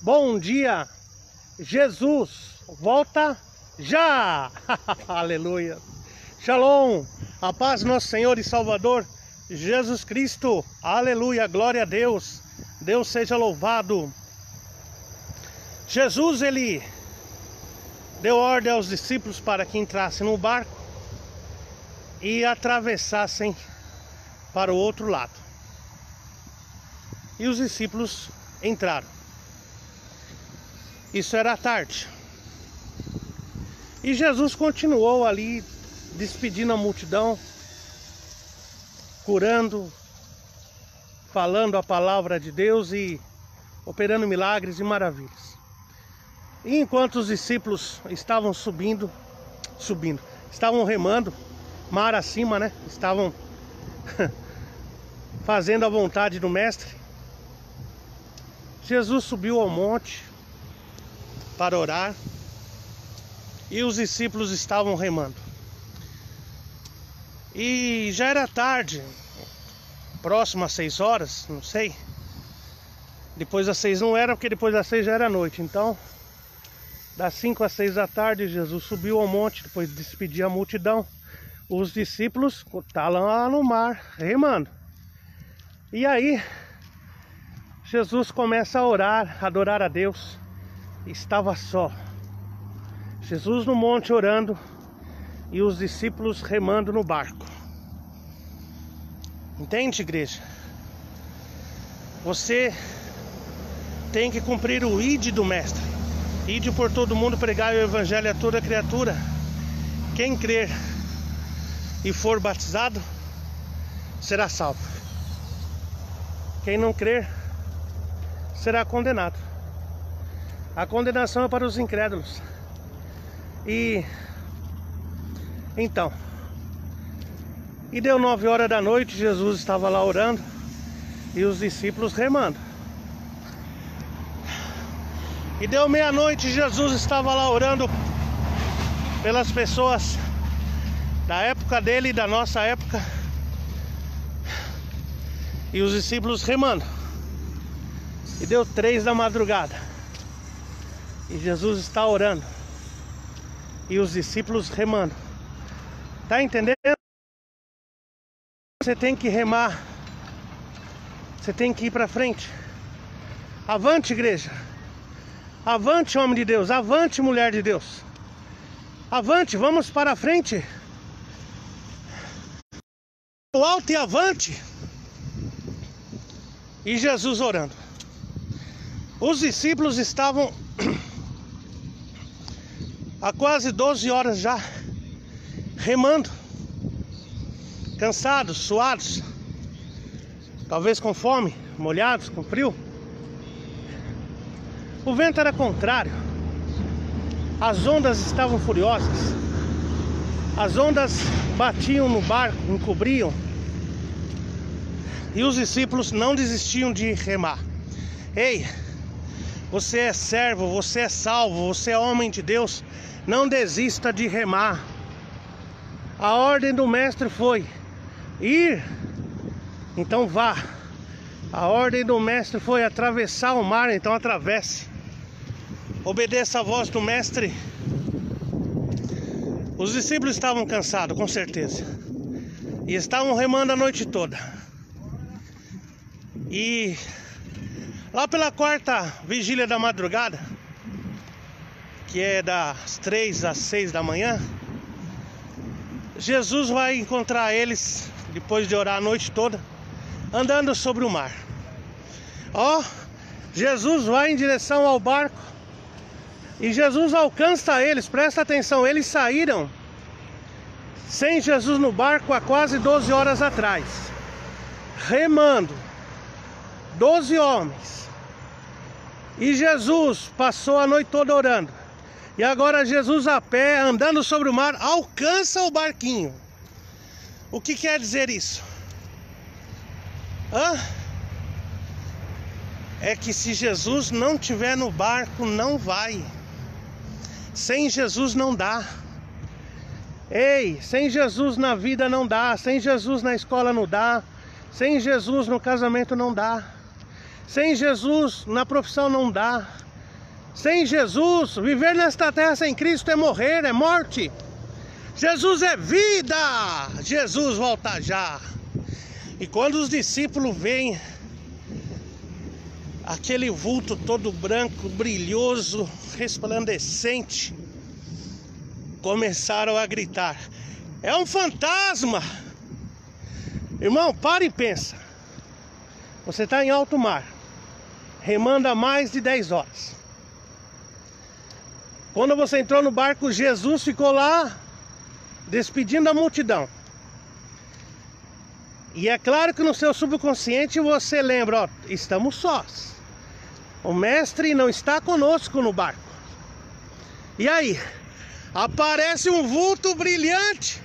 Bom dia, Jesus, volta já! Aleluia! Shalom, a paz do nosso Senhor e Salvador Jesus Cristo, aleluia, glória a Deus, Deus seja louvado. Jesus, ele deu ordem aos discípulos para que entrassem no barco e atravessassem para o outro lado. E os discípulos entraram. Isso era à tarde. E Jesus continuou ali, despedindo a multidão, curando, falando a palavra de Deus e operando milagres e maravilhas. E enquanto os discípulos estavam estavam remando, mar acima, né? Estavam fazendo a vontade do Mestre. Jesus subiu ao monte para orar e os discípulos estavam remando. E já era tarde, próximo às 6 horas, não sei. Depois das 6 não era, porque depois das 6 já era noite. Então, das 5 às 6 da tarde, Jesus subiu ao monte, depois de despedir a multidão. Os discípulos estavam lá no mar, remando. E aí, Jesus começa a orar, a adorar a Deus. Estava só. Jesus no monte orando e os discípulos remando no barco. Entende, igreja? Você tem que cumprir o ide do Mestre. Ide por todo mundo, pregai o evangelho a toda criatura. Quem crer e for batizado será salvo. Quem não crer será condenado. A condenação é para os incrédulos. E então, e deu 9 horas da noite, Jesus estava lá orando e os discípulos remando. E deu meia-noite, Jesus estava lá orando pelas pessoas da época dele e da nossa época. E os discípulos remando. E deu 3 da madrugada. E Jesus está orando. E os discípulos remando. Tá entendendo? Você tem que remar. Você tem que ir para frente. Avante, igreja. Avante, homem de Deus. Avante, mulher de Deus. Avante, vamos para a frente. O alto e avante. E Jesus orando. Os discípulos estavam há quase 12 horas já remando, cansados, suados, talvez com fome, molhados, com frio. O vento era contrário, as ondas estavam furiosas, as ondas batiam no barco, encobriam, e os discípulos não desistiam de remar. Ei, você é servo, você é salvo, você é homem de Deus, não desista de remar. A ordem do Mestre foi ir, então vá. A ordem do Mestre foi atravessar o mar, então atravesse. Obedeça a voz do Mestre. Os discípulos estavam cansados, com certeza, e estavam remando a noite toda. E lá pela 4ª vigília da madrugada, que é das 3 às 6 da manhã, Jesus vai encontrar eles, depois de orar a noite toda, andando sobre o mar. Jesus vai em direção ao barco e Jesus alcança eles, presta atenção, eles saíram sem Jesus no barco há quase 12 horas atrás, remando, 12 homens. E Jesus passou a noite toda orando. E agora Jesus a pé, andando sobre o mar, alcança o barquinho. O que quer dizer isso? É que se Jesus não estiver no barco, não vai. Sem Jesus não dá. Ei, sem Jesus na vida não dá. Sem Jesus na escola não dá. Sem Jesus no casamento não dá. Sem Jesus na profissão não dá. Sem Jesus, viver nesta terra sem Cristo é morrer, é morte. Jesus é vida. Jesus volta já. E quando os discípulos veem aquele vulto todo branco, brilhoso, resplandecente, começaram a gritar: é um fantasma! Irmão, para e pensa. Você está em alto mar, remando há mais de 10 horas. Quando você entrou no barco, Jesus ficou lá, despedindo a multidão. E é claro que no seu subconsciente você lembra, ó, estamos sós. O mestre não está conosco no barco. E aí, aparece um vulto brilhante.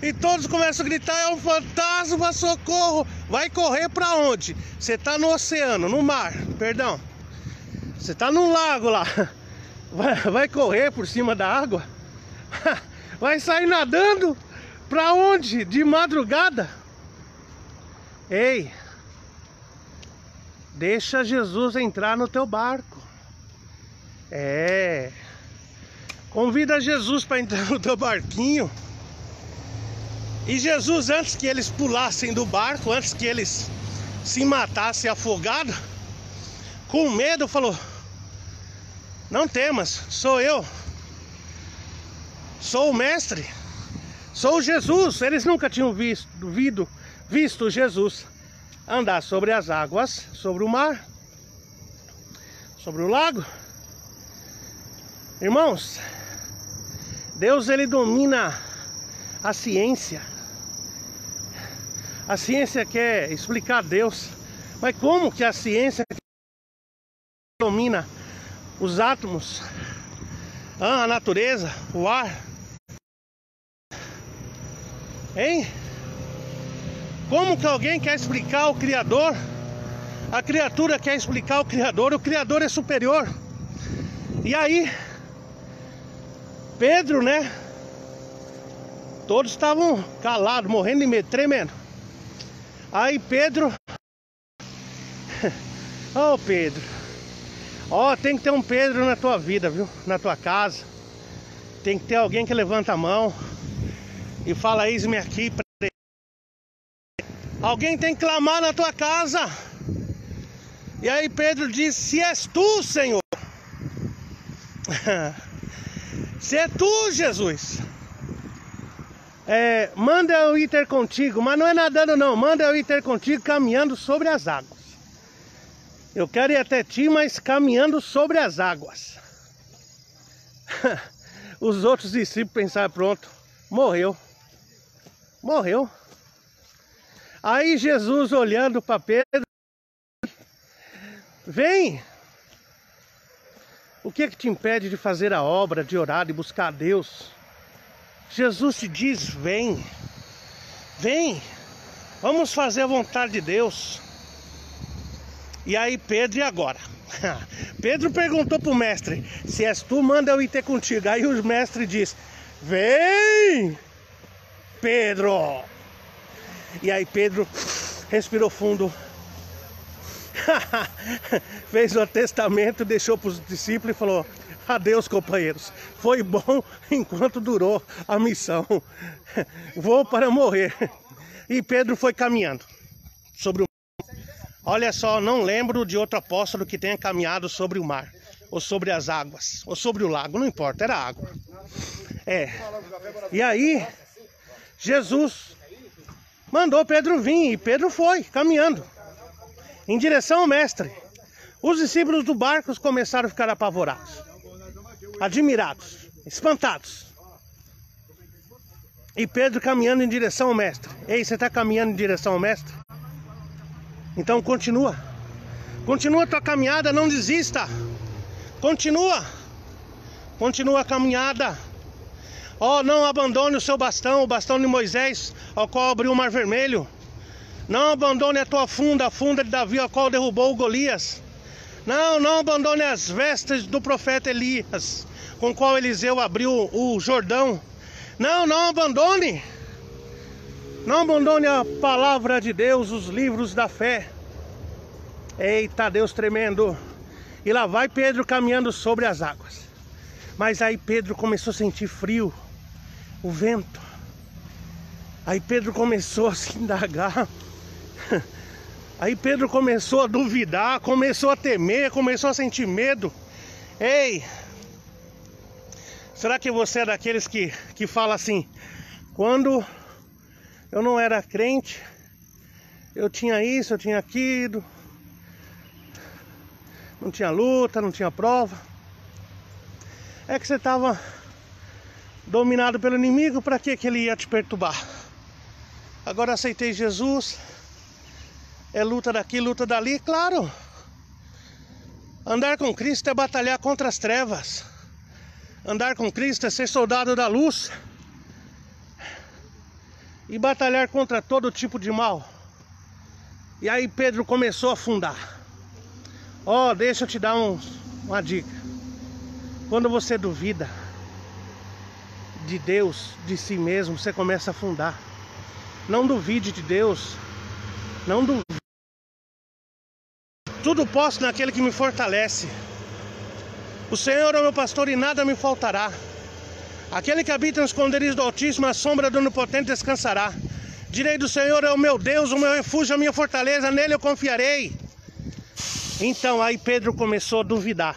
E todos começam a gritar: é um fantasma, socorro! Vai correr para onde? Você está no oceano, no mar, perdão. Você está num lago lá. Vai correr por cima da água? Vai sair nadando? Para onde? De madrugada? Ei, deixa Jesus entrar no teu barco. Convida Jesus para entrar no teu barquinho. E Jesus, antes que eles pulassem do barco, antes que eles se matassem afogados, com medo, falou: não temas, sou eu. Sou o mestre. Sou Jesus. Eles nunca tinham visto Jesus andar sobre as águas, sobre o mar, sobre o lago. Irmãos, Deus, ele domina a ciência. A ciência quer explicar Deus, mas como que a ciência domina os átomos, a natureza, o ar? Hein? Como que alguém quer explicar o Criador? A criatura quer explicar o Criador é superior. E aí, Pedro, né? Todos estavam calados, morrendo de medo, tremendo. Aí Pedro, oh Pedro, tem que ter um Pedro na tua vida, viu? Na tua casa. Tem que ter alguém que levanta a mão e fala: eis-me aqui. Alguém tem que clamar na tua casa. E aí Pedro diz: se és tu, Senhor. Se é tu, Jesus, manda eu ir ter contigo. Mas não é nadando não, manda eu ir ter contigo caminhando sobre as águas. Eu quero ir até ti, mas caminhando sobre as águas. Os outros discípulos pensaram: pronto, morreu. Morreu. Aí Jesus, olhando para Pedro: vem. O que é que te impede de fazer a obra, de orar, de buscar a Deus? Jesus te diz: vem. Vem. Vamos fazer a vontade de Deus. E aí Pedro, e agora? Pedro perguntou para o mestre: se és tu, manda eu ir ter contigo. Aí o mestre diz: vem, Pedro. E aí Pedro respirou fundo, fez o testamento, deixou para os discípulos e falou: adeus, companheiros, foi bom enquanto durou a missão, vou para morrer. E Pedro foi caminhando sobre o mar. Olha só, não lembro de outro apóstolo que tenha caminhado sobre o mar, ou sobre as águas, ou sobre o lago, não importa, era água. E aí Jesus mandou Pedro vir, e Pedro foi caminhando em direção ao mestre. Os discípulos do barco começaram a ficar apavorados, admirados, espantados. E Pedro caminhando em direção ao mestre. Ei, você está caminhando em direção ao mestre? Então continua. Continua a tua caminhada, não desista. Continua. Continua a caminhada. Não abandone o seu bastão, o bastão de Moisés, ao qual abriu o mar vermelho. Não abandone a tua funda, a funda de Davi, a qual derrubou o Golias. Não abandone as vestes do profeta Elias, com o qual Eliseu abriu o Jordão. Não abandone. Não abandone a palavra de Deus, os livros da fé. Eita, Deus tremendo. E lá vai Pedro caminhando sobre as águas. Mas aí Pedro começou a sentir frio, o vento. Aí Pedro começou a se indagar. Aí Pedro começou a duvidar, começou a temer, começou a sentir medo. Ei, será que você é daqueles que fala assim: quando eu não era crente, eu tinha isso, eu tinha aquilo, não tinha luta, não tinha prova? É que você estava dominado pelo inimigo, para que ele ia te perturbar? Agora aceitei Jesus, é luta daqui, luta dali, claro. Andar com Cristo é batalhar contra as trevas. Andar com Cristo é ser soldado da luz. E batalhar contra todo tipo de mal. E aí Pedro começou a afundar. Ó, deixa eu te dar uma dica. Quando você duvida de Deus, de si mesmo, você começa a afundar. Não duvide de Deus. Não duvide. Tudo posso naquele que me fortalece. O Senhor é o meu pastor e nada me faltará. Aquele que habita no esconderijo do Altíssimo, a sombra do Onipotente descansará. Direi do Senhor: é o meu Deus, o meu refúgio, a minha fortaleza, nele eu confiarei. Então aí Pedro começou a duvidar.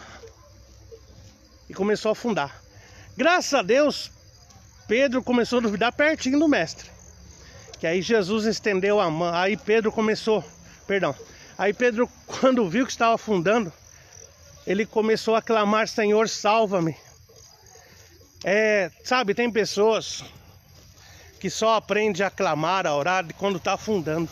E começou a afundar. Graças a Deus, Pedro começou a duvidar pertinho do mestre. Que aí Jesus estendeu a mão. Aí Pedro, quando viu que estava afundando, ele começou a clamar: Senhor, salva-me. Sabe, tem pessoas que só aprendem a clamar, a orar quando está afundando.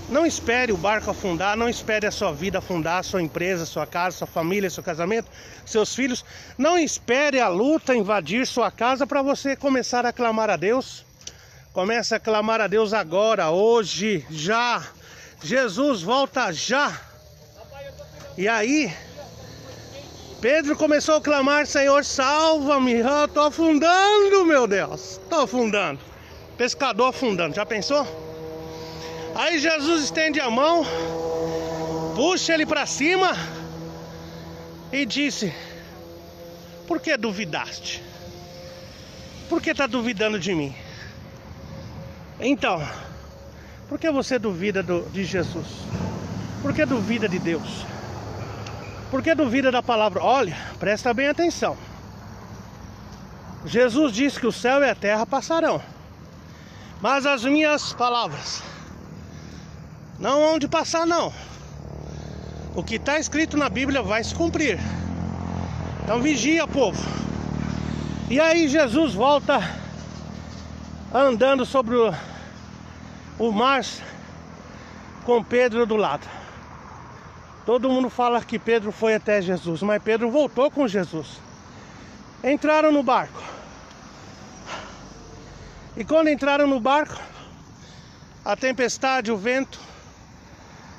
Não espere o barco afundar, não espere a sua vida afundar, a sua empresa, a sua casa, a sua família, seu casamento, seus filhos. Não espere a luta invadir sua casa para você começar a clamar a Deus. Comece a clamar a Deus agora, hoje, já. Jesus volta já. E aí Pedro começou a clamar: Senhor, salva-me, eu tô afundando, meu Deus, tô afundando. Pescador afundando, já pensou? Aí Jesus estende a mão, puxa ele para cima e disse: por que duvidaste? Por que tá duvidando de mim? Então, por que você duvida de Jesus? Por que duvida de Deus? Por que duvida da palavra? Olha, presta bem atenção. Jesus disse que o céu e a terra passarão, mas as minhas palavras não hão de passar, não. O que está escrito na Bíblia vai se cumprir. Então vigia, povo. E aí Jesus volta andando sobre o mar com Pedro do lado. Todo mundo fala que Pedro foi até Jesus, mas Pedro voltou com Jesus. Entraram no barco. E quando entraram no barco, a tempestade, o vento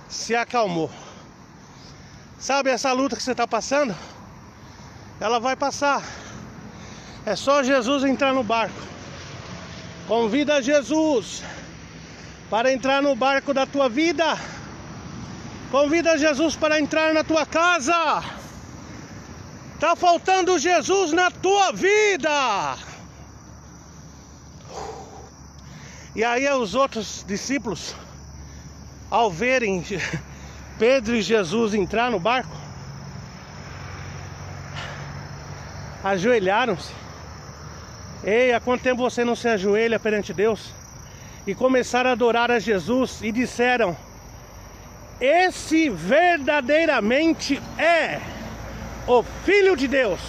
se acalmou. Sabe essa luta que você está passando? Ela vai passar. É só Jesus entrar no barco. Convida Jesus para entrar no barco da tua vida. Convida Jesus para entrar na tua casa. Tá faltando Jesus na tua vida. E aí os outros discípulos, ao verem Pedro e Jesus entrar no barco, ajoelharam-se. Ei, há quanto tempo você não se ajoelha perante Deus? E começaram a adorar a Jesus e disseram: esse verdadeiramente é o Filho de Deus.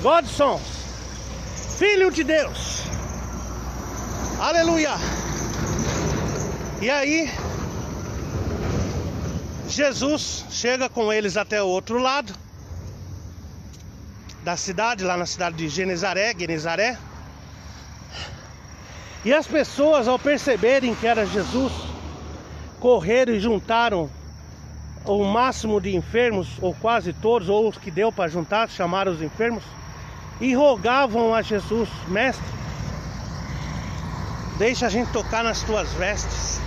Godson, Filho de Deus. Aleluia. E aí Jesus chega com eles até o outro lado da cidade, lá na cidade de Genezaré. E as pessoas, ao perceberem que era Jesus, correram e juntaram o máximo de enfermos, ou quase todos, ou os que deu para juntar, chamaram os enfermos, e rogavam a Jesus: mestre, deixa a gente tocar nas tuas vestes.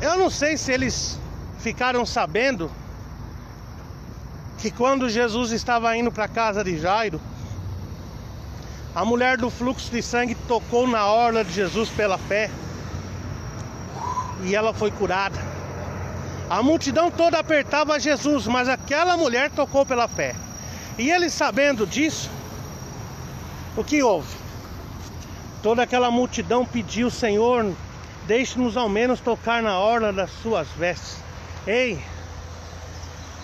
Eu não sei se eles ficaram sabendo que quando Jesus estava indo para a casa de Jairo, a mulher do fluxo de sangue tocou na orla de Jesus pela fé e ela foi curada. A multidão toda apertava Jesus, mas aquela mulher tocou pela fé. E ele, sabendo disso, o que houve? Toda aquela multidão pediu: Senhor, deixe-nos ao menos tocar na orla das suas vestes. Ei,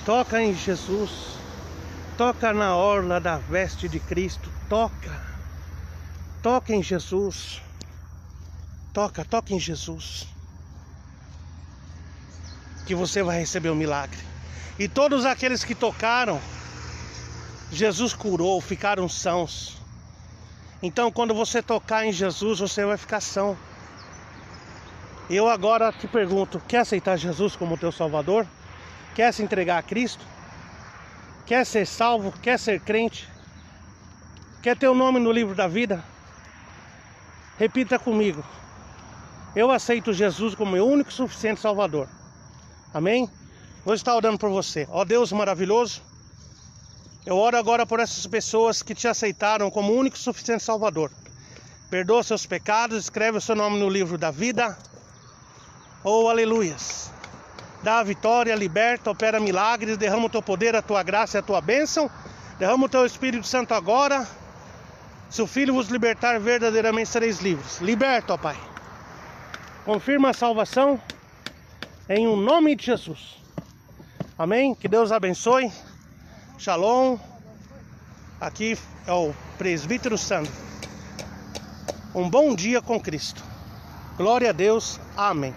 toca em Jesus, toca na orla da veste de Cristo, toca em Jesus, toca em Jesus, que você vai receber o milagre. E todos aqueles que tocaram, Jesus curou, ficaram sãos. Então quando você tocar em Jesus, você vai ficar são. Eu agora te pergunto: quer aceitar Jesus como teu Salvador? Quer se entregar a Cristo? Quer ser salvo? Quer ser crente? Quer ter o nome no livro da vida? Repita comigo: eu aceito Jesus como meu único e suficiente Salvador. Amém? Vou estar orando por você. Ó Deus maravilhoso, eu oro agora por essas pessoas que te aceitaram como único e suficiente Salvador. Perdoa seus pecados, escreve o seu nome no livro da vida. Oh, aleluias. Dá a vitória, liberta, opera milagres, derrama o teu poder, a tua graça e a tua bênção. Derrama o teu Espírito Santo agora. Se o Filho vos libertar, verdadeiramente sereis livres. Liberta, ó Pai. Confirma a salvação em um nome de Jesus. Amém? Que Deus abençoe. Shalom. Aqui é o presbítero Sandro. Um bom dia com Cristo. Glória a Deus. Amém.